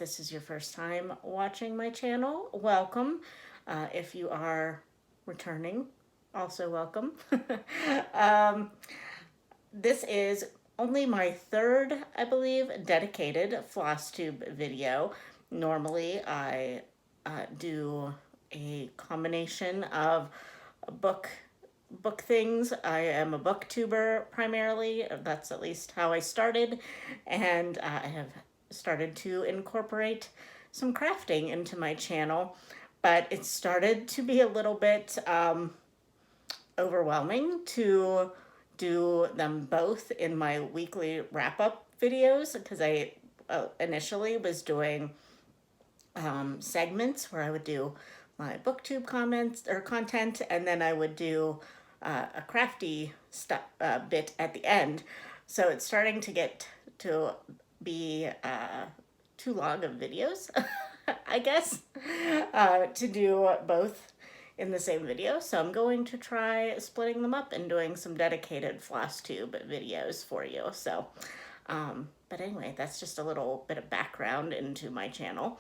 this is your first time watching my channel, welcome. If you are returning, also welcome. um, this is only my third, I believe, dedicated FlossTube video. Normally, I do a combination of book things. I am a booktuber primarily. That's at least how I started, and I have started to incorporate some crafting into my channel, but it started to be a little bit overwhelming to do them both in my weekly wrap-up videos, because I initially was doing segments where I would do my booktube comments or content, and then I would do a crafty bit at the end. So it's starting to get to be too long of videos, I guess, to do both in the same video. So I'm going to try splitting them up and doing some dedicated FlossTube videos for you. So, but anyway, that's just a little bit of background into my channel.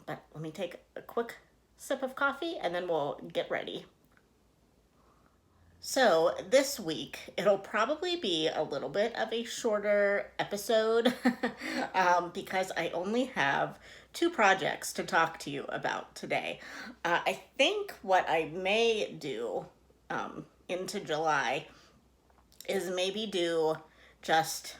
But let me take a quick sip of coffee and then we'll get ready. So this week, it'll probably be a little bit of a shorter episode because I only have two projects to talk to you about today. I think what I may do into July is maybe do just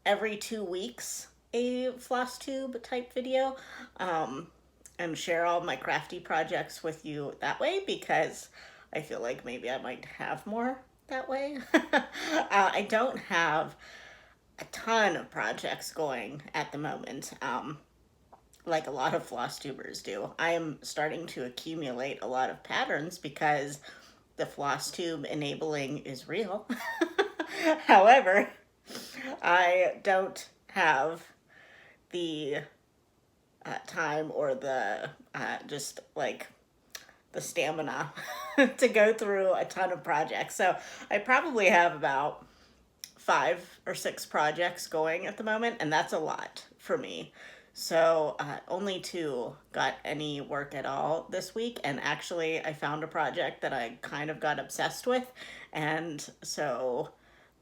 every 2 weeks a FlossTube type video and share all my crafty projects with you that way, because I feel like maybe I might have more that way. I don't have a ton of projects going at the moment, like a lot of FlossTubers do. I am starting to accumulate a lot of patterns because the FlossTube enabling is real. However, I don't have the time or the just like the stamina to go through a ton of projects. So I probably have about 5 or 6 projects going at the moment, and that's a lot for me. So only 2 got any work at all this week, and actually I found a project that I kind of got obsessed with, and so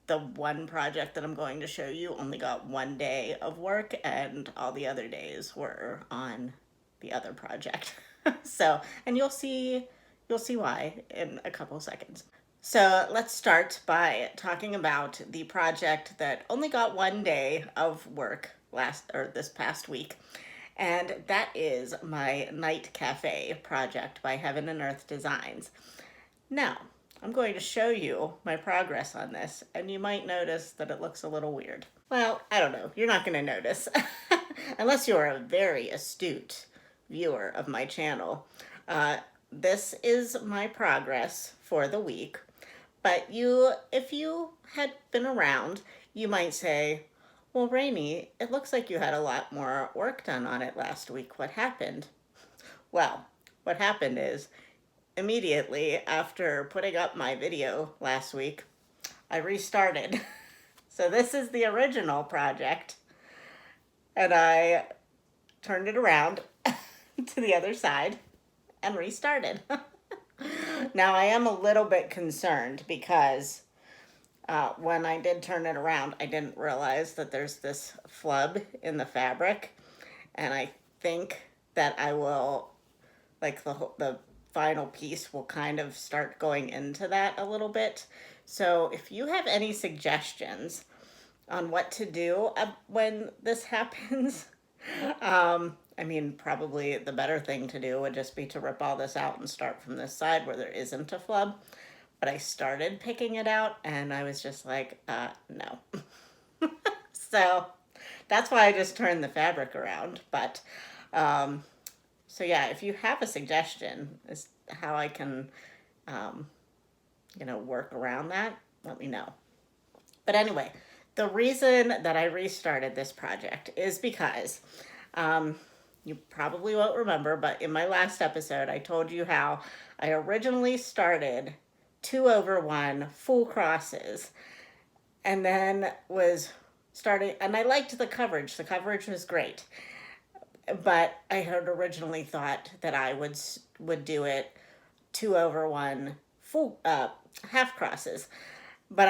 the one project that I'm going to show you only got 1 day of work, and all the other days were on the other project. So, and you'll see why in a couple seconds. So let's start by talking about the project that only got 1 day of work this past week. And that is my Night Cafe project by Heaven and Earth Designs. Now, I'm going to show you my progress on this, and you might notice that it looks a little weird. Well, I don't know. You're not going to notice unless you're a very astute viewer of my channel. This is my progress for the week, but if you had been around, you might say, well, Rainey, it looks like you had a lot more work done on it last week. What happened? Well, what happened is immediately after putting up my video last week, I restarted. So this is the original project, and I turned it around to the other side and restarted. Now I am a little bit concerned because when I did turn it around, I didn't realize that there's this flub in the fabric, and I think that I will, like the final piece will kind of start going into that a little bit. So if you have any suggestions on what to do when this happens, I mean, probably the better thing to do would just be to rip all this out and start from this side where there isn't a flub. But I started picking it out and I was just like, no. So that's why I just turned the fabric around. But, so yeah, if you have a suggestion as to how I can, work around that, let me know. But anyway, the reason that I restarted this project is because, you probably won't remember, but in my last episode, I told you how I originally started 2/1 full crosses, and then was starting, and I liked the coverage. The coverage was great. but I had originally thought that I would do it 2/1 full half crosses. But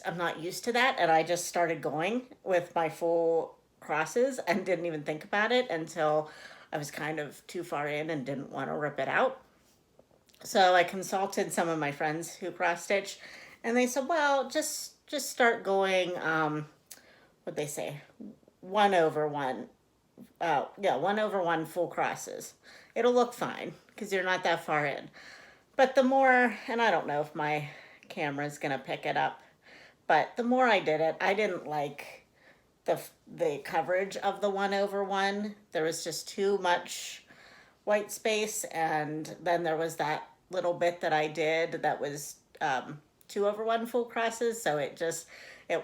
I'm not used to that, and I just started going with my full crosses and didn't even think about it until I was kind of too far in and didn't want to rip it out. So I consulted some of my friends who cross stitch, and they said, "Well, just start going. What they say, 1/1. Yeah, 1/1 full crosses. It'll look fine because you're not that far in." But the more, and I don't know if my camera's gonna pick it up, but the more I did it, I didn't like the coverage of the 1/1. There was just too much white space, and then there was that little bit that I did that was 2/1 full crosses, so it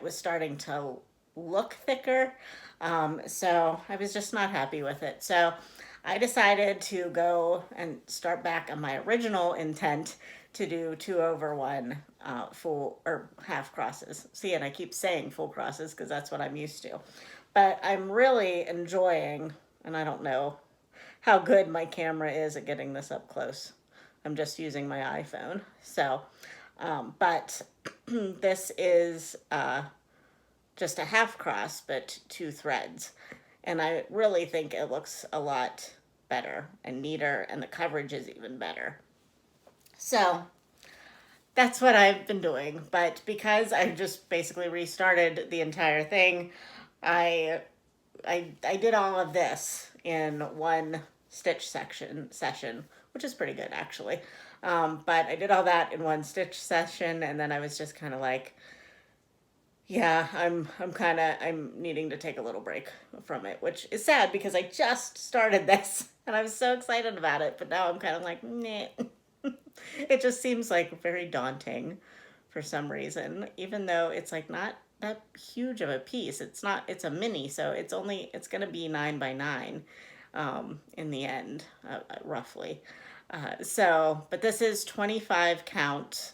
was starting to look thicker. So I was just not happy with it. So I decided to go and start back on my original intent to do 2/1 full or half crosses. See, and I keep saying full crosses because that's what I'm used to. But I'm really enjoying, and I don't know how good my camera is at getting this up close. I'm just using my iPhone. So, but this is just a half cross, but 2 threads. And I really think it looks a lot better and neater, and the coverage is even better. So that's what I've been doing. But because I just basically restarted the entire thing, I did all of this in one stitch session, which is pretty good actually. But I did all that in one stitch session, and then I was just kind of like, yeah, I'm needing to take a little break from it, which is sad because I just started this and I was so excited about it, but now I'm kind of like, nah. It just seems like very daunting for some reason, even though it's like not that huge of a piece. It's a mini, so it's going to be 9 by 9 in the end, roughly. But this is 25 count,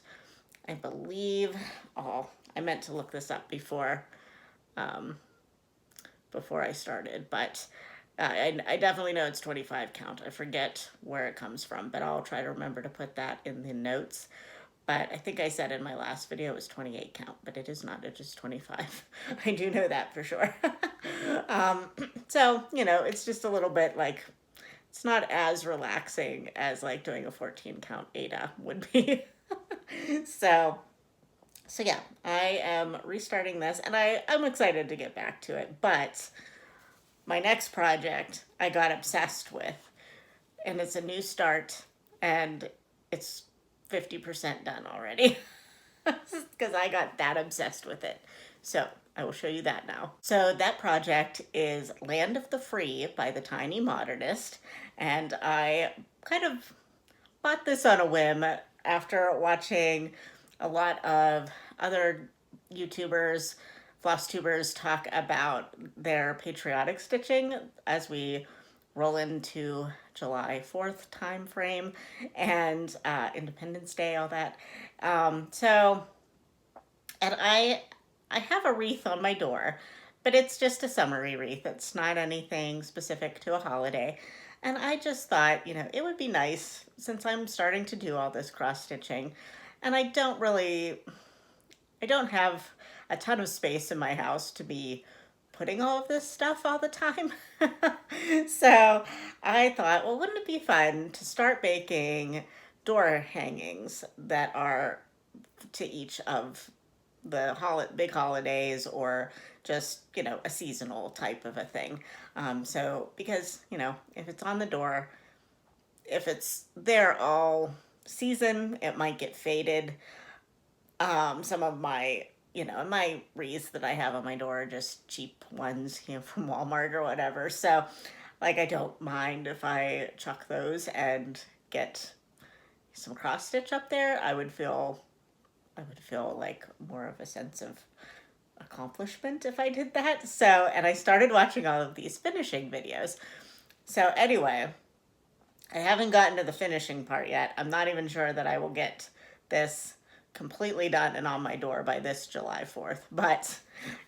I believe. Oh, I meant to look this up before I started, but I definitely know it's 25 count. I forget where it comes from, but I'll try to remember to put that in the notes. But I think I said in my last video it was 28 count, but it is not. It is 25. I do know that for sure. So, it's just a little bit like, it's not as relaxing as like doing a 14 count Ada would be. So yeah, I am restarting this, and I'm excited to get back to it. But my next project I got obsessed with, and it's a new start, and it's 50% done already because I got that obsessed with it. So I will show you that now. So that project is Land of the Free by the Tiny Modernist, and I kind of bought this on a whim after watching a lot of other YouTubers, FlossTubers talk about their patriotic stitching as we roll into July 4th time frame and Independence Day, all that. And I have a wreath on my door, but it's just a summery wreath. It's not anything specific to a holiday. And I just thought, it would be nice, since I'm starting to do all this cross stitching, and I don't have a ton of space in my house to be putting all of this stuff all the time. So I thought, well, wouldn't it be fun to start making door hangings that are to each of the big holidays, or just, a seasonal type of a thing. So because, if it's on the door, if it's there all season, it might get faded. Some of my, my wreaths that I have on my door are just cheap ones, from Walmart or whatever. So like, I don't mind if I chuck those and get some cross stitch up there. I would feel like more of a sense of accomplishment if I did that. So, and I started watching all of these finishing videos. So anyway, I haven't gotten to the finishing part yet. I'm not even sure that I will get this completely done and on my door by this July 4th, but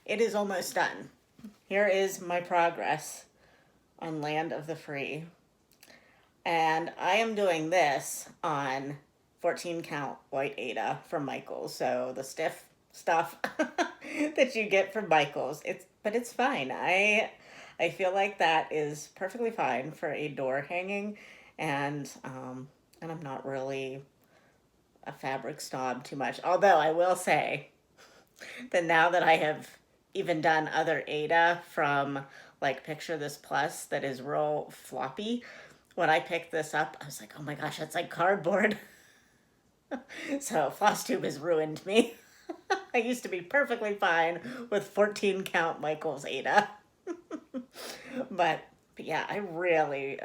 it is almost done. Here is my progress on Land of the Free. And I am doing this on 14 count white Ada from Michaels. So the stiff stuff that you get from Michaels. But it's fine. I feel like that is perfectly fine for a door hanging, and I'm not really a fabric snob too much. Although I will say that now that I have even done other Ada from like Picture This Plus that is real floppy, when I picked this up, I was like, oh my gosh, that's like cardboard. So FlossTube has ruined me. I used to be perfectly fine with 14 count Michaels Ada. but, but yeah, I'm really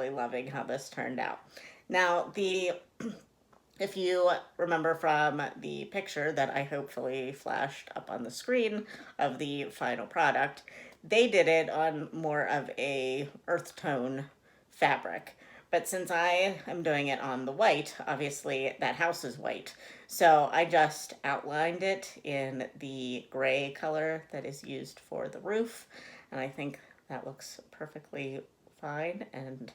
loving how this turned out. Now, if you remember from the picture that I hopefully flashed up on the screen of the final product, they did it on more of a earth tone fabric. But since I am doing it on the white, obviously that house is white. So I just outlined it in the gray color that is used for the roof. And I think that looks perfectly fine and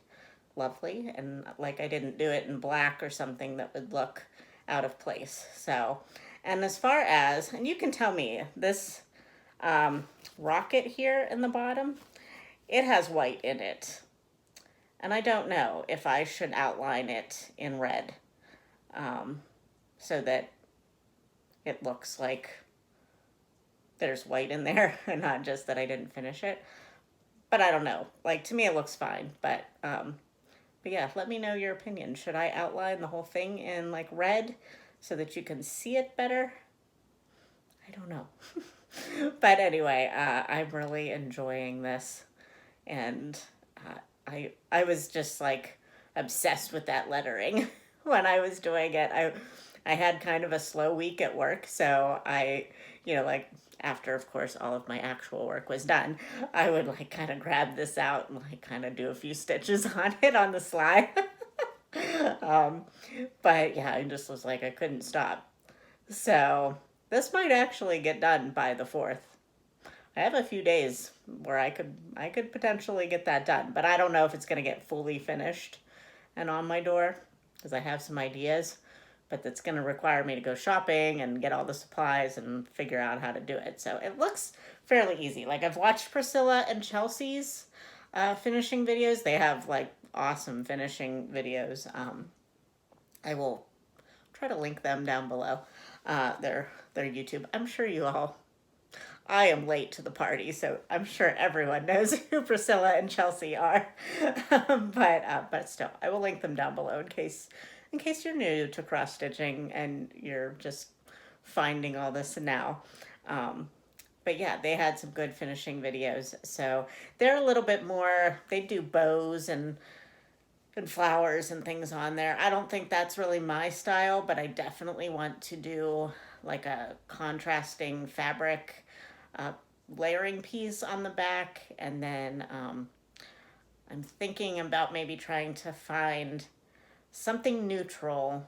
lovely. And like I didn't do it in black or something that would look out of place. So, and as far as, and you can tell me, this rocket here in the bottom, it has white in it. And I don't know if I should outline it in red so that it looks like there's white in there and not just that I didn't finish it. But I don't know. Like, to me, it looks fine. But yeah, let me know your opinion. Should I outline the whole thing in like red so that you can see it better? I don't know. But anyway, I'm really enjoying this. And I was just like obsessed with that lettering when I was doing it. I had kind of a slow week at work, so like after of course all of my actual work was done, I would like kind of grab this out and like kind of do a few stitches on it on the sly. But yeah, I just was like I couldn't stop. So this might actually get done by the 4th. I have a few days where I could potentially get that done, but I don't know if it's going to get fully finished and on my door because I have some ideas, but that's going to require me to go shopping and get all the supplies and figure out how to do it. So it looks fairly easy. Like I've watched Priscilla and Chelsea's finishing videos. They have like awesome finishing videos. I will try to link them down below. Their YouTube. I'm sure I am late to the party, so I'm sure everyone knows who Priscilla and Chelsea are. But still, I will link them down below in case you're new to cross stitching and you're just finding all this now. But yeah, they had some good finishing videos. So they're a little bit more. They do bows and flowers and things on there. I don't think that's really my style, but I definitely want to do like a contrasting fabric layering piece on the back, and then I'm thinking about maybe trying to find something neutral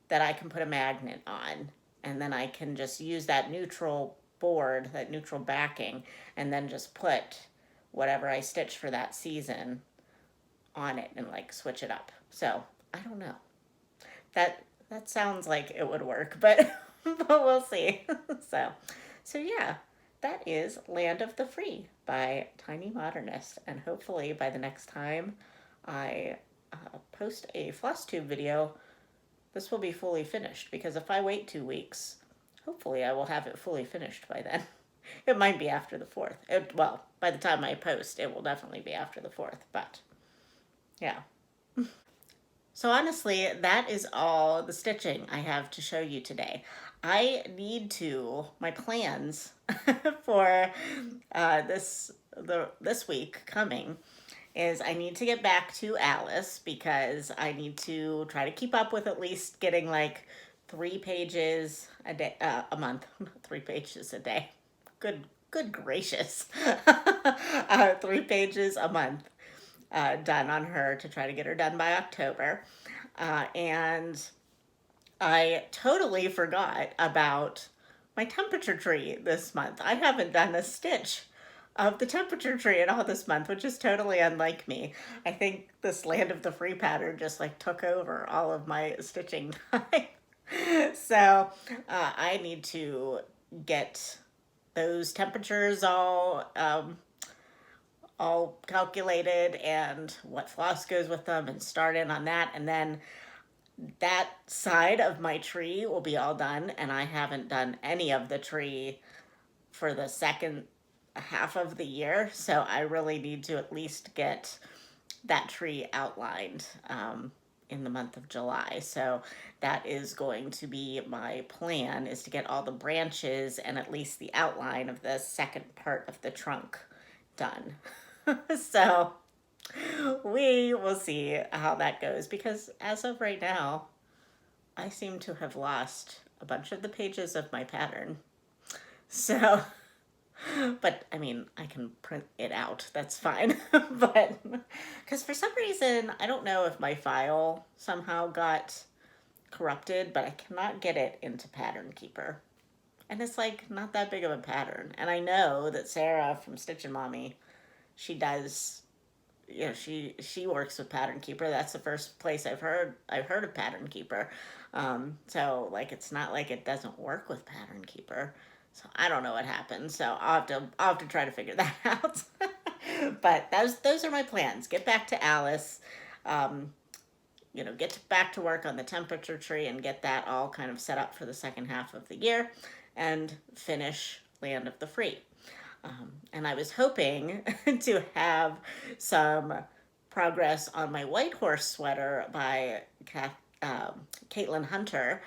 that I can put a magnet on, and then I can just use that neutral board, that neutral backing, and then just put whatever I stitch for that season on it and like switch it up. So I don't know. That sounds like it would work, but but we'll see. So yeah, that is Land of the Free by Tiny Modernist, and hopefully by the next time I post a FlossTube video, this will be fully finished, because if I wait 2 weeks, hopefully I will have it fully finished by then. It might be after the 4th. Well, by the time I post, it will definitely be after the 4th, but yeah. So honestly, that is all the stitching I have to show you today. My plans for this week coming is I need to get back to Alice, because I need to try to keep up with at least getting like 3 pages a day, a month, 3 pages a day. Good gracious. 3 pages a month done on her, to try to get her done by October. And I totally forgot about my temperature tree this month. I haven't done a stitch of the temperature tree at all this month, which is totally unlike me. I think this land of the free pattern just like took over all of my stitching time. So I need to get those temperatures all calculated and what floss goes with them and start in on that. And then that side of my tree will be all done. And I haven't done any of the tree for the second half of the year. So I really need to at least get that tree outlined in the month of July. So that is going to be my plan, is to get all the branches and at least the outline of the second part of the trunk done. So we will see how that goes, because as of right now, I seem to have lost a bunch of the pages of my pattern. So, but I mean, I can print it out, that's fine. But because for some reason, I don't know if my file somehow got corrupted, but I cannot get it into Pattern Keeper. And it's like not that big of a pattern. And I know that Sarah from Stitchin' Mommy, she does, you know, she works with Pattern Keeper. That's the first place I've heard of Pattern Keeper. So like it's not like it doesn't work with Pattern Keeper. So I don't know what happened. So I'll have to try to figure that out. But those are my plans. Get back to Alice. You know, get back to work on the temperature tree and get that all kind of set up for the second half of the year, and finish Land of the Free. And I was hoping to have some progress on my White Horse sweater by Caitlin Hunter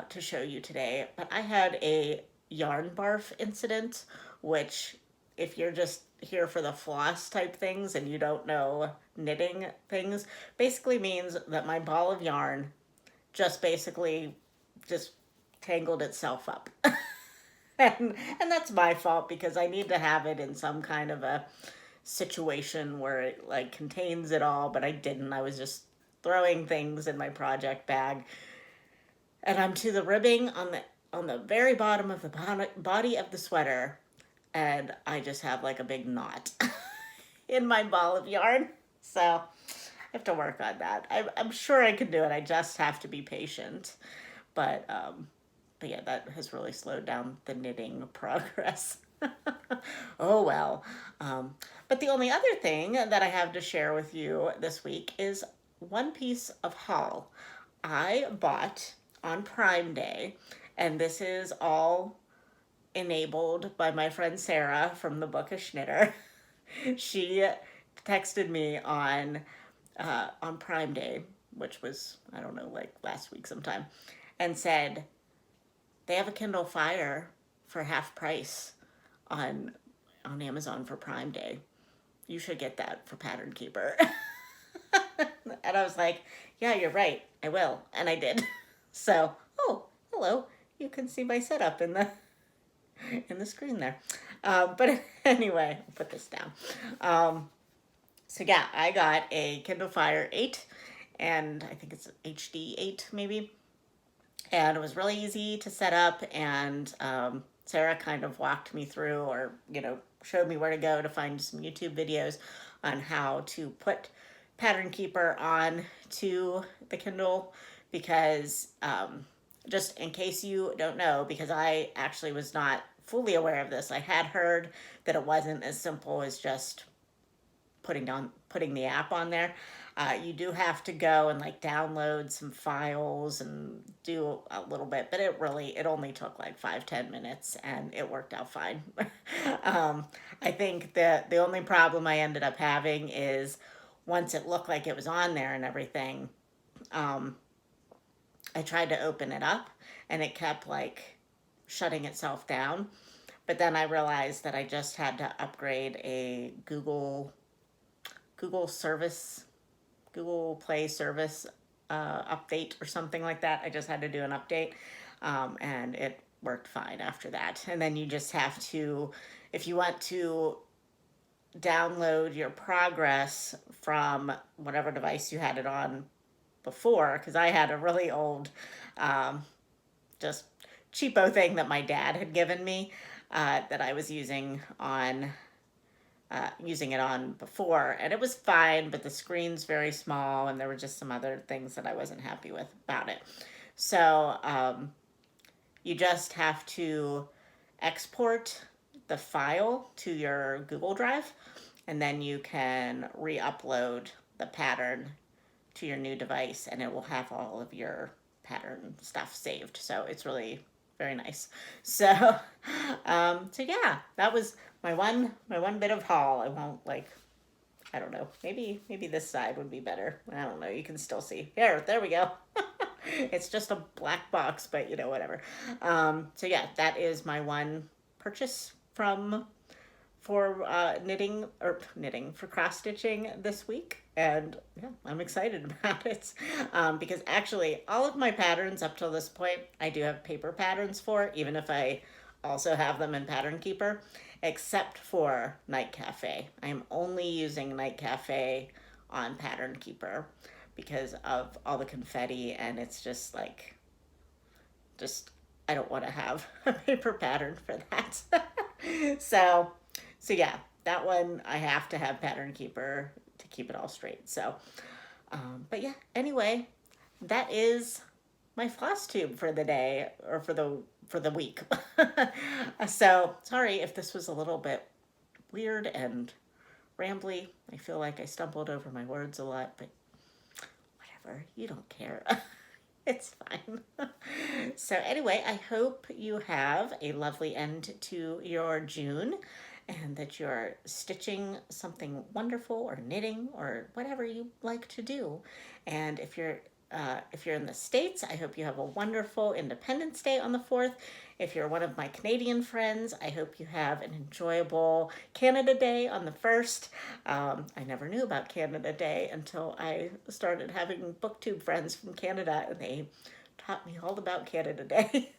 to show you today, but I had a yarn barf incident, which if you're just here for the floss type things and you don't know knitting things, basically means that my ball of yarn just basically just tangled itself up. and that's my fault, because I need to have it in some kind of a situation where it like contains it all, but I didn't. I was just throwing things in my project bag, and I'm to the ribbing on the very bottom of the body of the sweater, and I just have like a big knot in my ball of yarn. So I have to work on that. I'm sure I can do it. I just have to be patient. But yeah, that has really slowed down the knitting progress. Oh well. But the only other thing that I have to share with you this week is one piece of haul I bought on Prime Day, and this is all enabled by my friend Sarah from the Bookish Knitter. She texted me on Prime Day, which was, I don't know, like last week sometime, and said they have a Kindle Fire for half price on Amazon for Prime Day. You should get that for Pattern Keeper. And I was like, yeah, you're right, I will. And I did. So, oh, hello. You can see my setup in the screen there. But anyway, I'll put this down. So yeah, I got a Kindle Fire 8, and I think it's HD 8 maybe. And it was really easy to set up, and Sarah kind of walked me through, or, you know, showed me where to go to find some YouTube videos on how to put Pattern Keeper on to the Kindle, because just in case you don't know, because I actually was not fully aware of this, I had heard that it wasn't as simple as just putting the app on there. You do have to go and like download some files and do a little bit, but it only took like 5-10 minutes, and it worked out fine. I think that the only problem I ended up having is once it looked like it was on there and everything, I tried to open it up and it kept like shutting itself down. But then I realized that I just had to upgrade a Google Play service update or something like that. I just had to do an update, and it worked fine after that. And then you just have to, if you want to download your progress from whatever device you had it on before, because I had a really old, just cheapo thing that my dad had given me that I was using on using it on before, and it was fine, but the screen's very small, and there were just some other things that I wasn't happy with about it. So you just have to export the file to your Google Drive, and then you can re-upload the pattern to your new device, and it will have all of your pattern stuff saved. So it's really very nice. So, so yeah, that was my one bit of haul. I won't like, I don't know. Maybe this side would be better. I don't know. You can still see. There we go. It's just a black box, but whatever. So yeah, that is my one purchase from for knitting for cross stitching this week, and yeah, I'm excited about it because actually all of my patterns up till this point I do have paper patterns for, even if I also have them in Pattern Keeper, except for Night Cafe. I am only using Night Cafe on Pattern Keeper because of all the confetti, and it's just like, just I don't want to have a paper pattern for that. so so yeah, that one I have to have Pattern Keeper to keep it all straight. So but yeah, anyway, that is my floss tube for the day, or for the week. So sorry if this was a little bit weird and rambly. I feel like I stumbled over my words a lot, but whatever, you don't care. It's fine. So anyway, I hope you have a lovely end to your June, and that you're stitching something wonderful or knitting or whatever you like to do. And if you're in the States, I hope you have a wonderful Independence Day on the 4th. If you're one of my Canadian friends, I hope you have an enjoyable Canada Day on the 1st. I never knew about Canada Day until I started having BookTube friends from Canada, and they taught me all about Canada Day.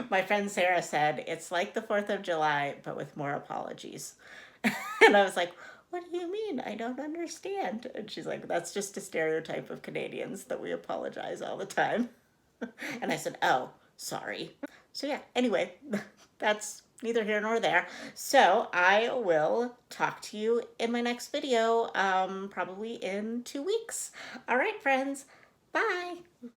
My friend Sarah said, it's like the 4th of July, but with more apologies. And I was like, what do you mean? I don't understand. And she's like, that's just a stereotype of Canadians that we apologize all the time. And I said, oh, sorry. So yeah, anyway, that's neither here nor there. So I will talk to you in my next video, probably in 2 weeks. All right, friends. Bye.